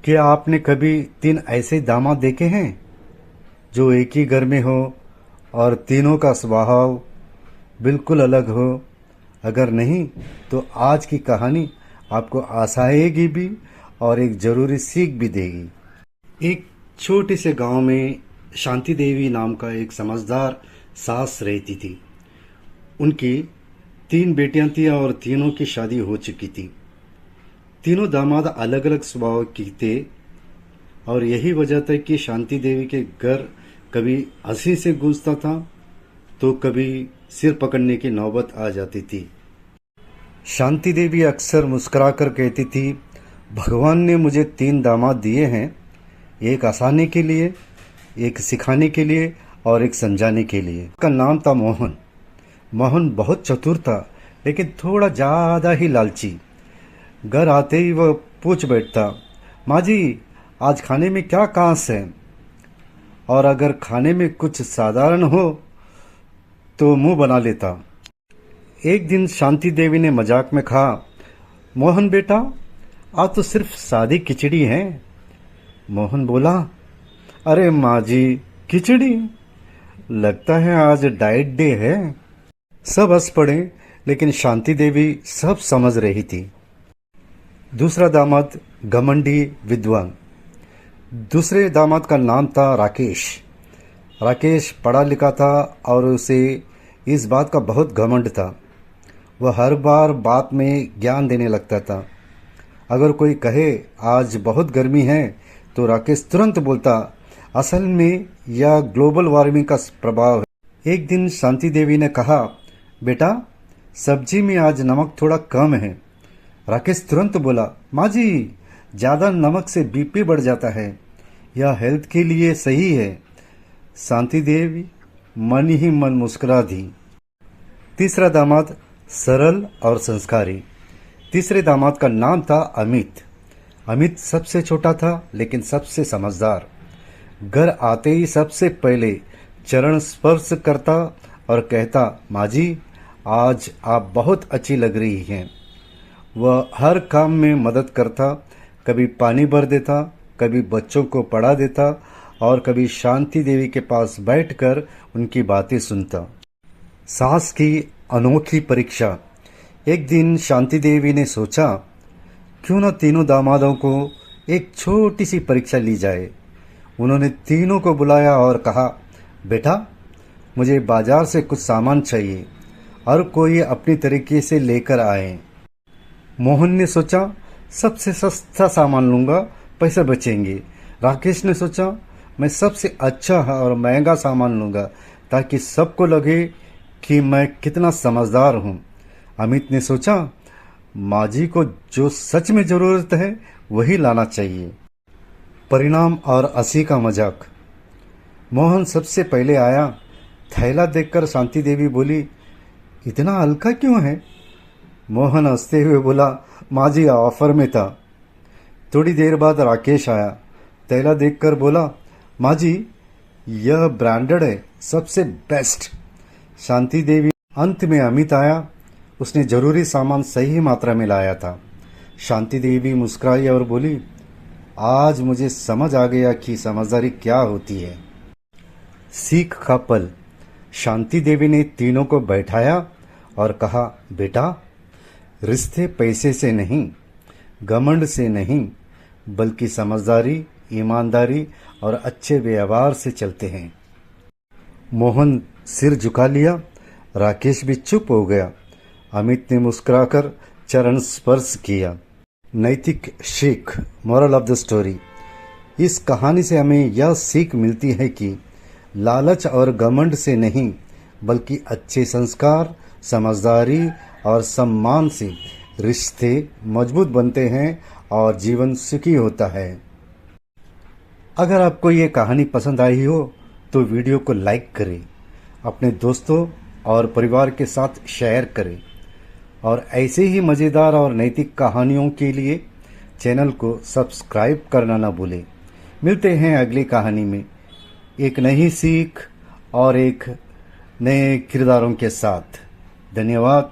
क्या आपने कभी 3 ऐसे दामाद देखे हैं जो एक ही घर में हो और तीनों का स्वभाव बिल्कुल अलग हो? अगर नहीं तो आज की कहानी आपको हंसाएगी भी और एक जरूरी सीख भी देगी। एक छोटे से गांव में शांति देवी नाम का एक समझदार सास रहती थी। उनकी 3 बेटियां थी और तीनों की शादी हो चुकी थी। तीनों दामाद अलग अलग स्वभाव के थे और यही वजह था कि शांति देवी के घर कभी हंसी से गूंजता था तो कभी सिर पकड़ने की नौबत आ जाती थी। शांति देवी अक्सर मुस्कुराकर कहती थी, भगवान ने मुझे 3 दामाद दिए हैं, एक हंसाने के लिए, एक सिखाने के लिए और एक समझाने के लिए। उसका नाम था मोहन। मोहन बहुत चतुर था लेकिन थोड़ा ज़्यादा ही लालची। घर आते ही वह पूछ बैठता, माँ जी आज खाने में क्या खास है? और अगर खाने में कुछ साधारण हो तो मुंह बना लेता। एक दिन शांति देवी ने मजाक में कहा, मोहन बेटा आज तो सिर्फ सादी खिचड़ी है। मोहन बोला, अरे माँ जी खिचड़ी? लगता है आज डाइट डे है। सब हंस पड़े लेकिन शांति देवी सब समझ रही थी। दूसरा दामाद घमंडी विद्वान। दूसरे दामाद का नाम था राकेश। राकेश पढ़ा लिखा था और उसे इस बात का बहुत घमंड था। वह हर बार बात में ज्ञान देने लगता था। अगर कोई कहे आज बहुत गर्मी है तो राकेश तुरंत बोलता, असल में यह ग्लोबल वार्मिंग का प्रभाव है। एक दिन शांति देवी ने कहा, बेटा सब्जी में आज नमक थोड़ा कम है। राकेश तुरंत बोला, माँ जी ज़्यादा नमक से बीपी बढ़ जाता है, यह हेल्थ के लिए सही है। शांति देवी मन ही मन मुस्कुरा दी। तीसरा दामाद सरल और संस्कारी। तीसरे दामाद का नाम था अमित। अमित सबसे छोटा था लेकिन सबसे समझदार। घर आते ही सबसे पहले चरण स्पर्श करता और कहता, माँ जी आज आप बहुत अच्छी लग रही हैं। वह हर काम में मदद करता, कभी पानी भर देता, कभी बच्चों को पढ़ा देता और कभी शांति देवी के पास बैठकर उनकी बातें सुनता। सास की अनोखी परीक्षा। एक दिन शांति देवी ने सोचा, क्यों न तीनों दामादों को एक छोटी सी परीक्षा ली जाए। उन्होंने तीनों को बुलाया और कहा, बेटा मुझे बाजार से कुछ सामान चाहिए, हर कोई अपनी तरीके से लेकर आए। मोहन ने सोचा, सबसे सस्ता सामान लूंगा, पैसे बचेंगे। राकेश ने सोचा, मैं सबसे अच्छा और महंगा सामान लूंगा ताकि सबको लगे कि मैं कितना समझदार हूँ। अमित ने सोचा, माँ जी को जो सच में जरूरत है वही लाना चाहिए। परिणाम और हंसी का मजाक। मोहन सबसे पहले आया। थैला देखकर शांति देवी बोली, इतना हल्का क्यों है? मोहन हंसते हुए बोला, माँ जी ऑफर में था। थोड़ी देर बाद राकेश आया। थैला देखकर बोला, माँ जी यह ब्रांडेड है, सबसे बेस्ट। शांति देवी। अंत में अमित आया। उसने जरूरी सामान सही मात्रा में लाया था। शांति देवी मुस्कुराई और बोली, आज मुझे समझ आ गया कि समझदारी क्या होती है। सीख का पल। शांति देवी ने तीनों को बैठाया और कहा, बेटा रिश्ते पैसे से नहीं, घमंड से नहीं, बल्कि समझदारी, ईमानदारी और अच्छे व्यवहार से चलते हैं। मोहन सिर झुका लिया। राकेश भी चुप हो गया। अमित ने मुस्कुराकर चरण स्पर्श किया। नैतिक सीख, मोरल ऑफ द स्टोरी। इस कहानी से हमें यह सीख मिलती है कि लालच और घमंड से नहीं, बल्कि अच्छे संस्कार, समझदारी और सम्मान से रिश्ते मजबूत बनते हैं और जीवन सुखी होता है। अगर आपको ये कहानी पसंद आई हो तो वीडियो को लाइक करें, अपने दोस्तों और परिवार के साथ शेयर करें और ऐसे ही मज़ेदार और नैतिक कहानियों के लिए चैनल को सब्सक्राइब करना ना भूलें। मिलते हैं अगली कहानी में एक नई सीख और एक नए किरदारों के साथ। धन्यवाद।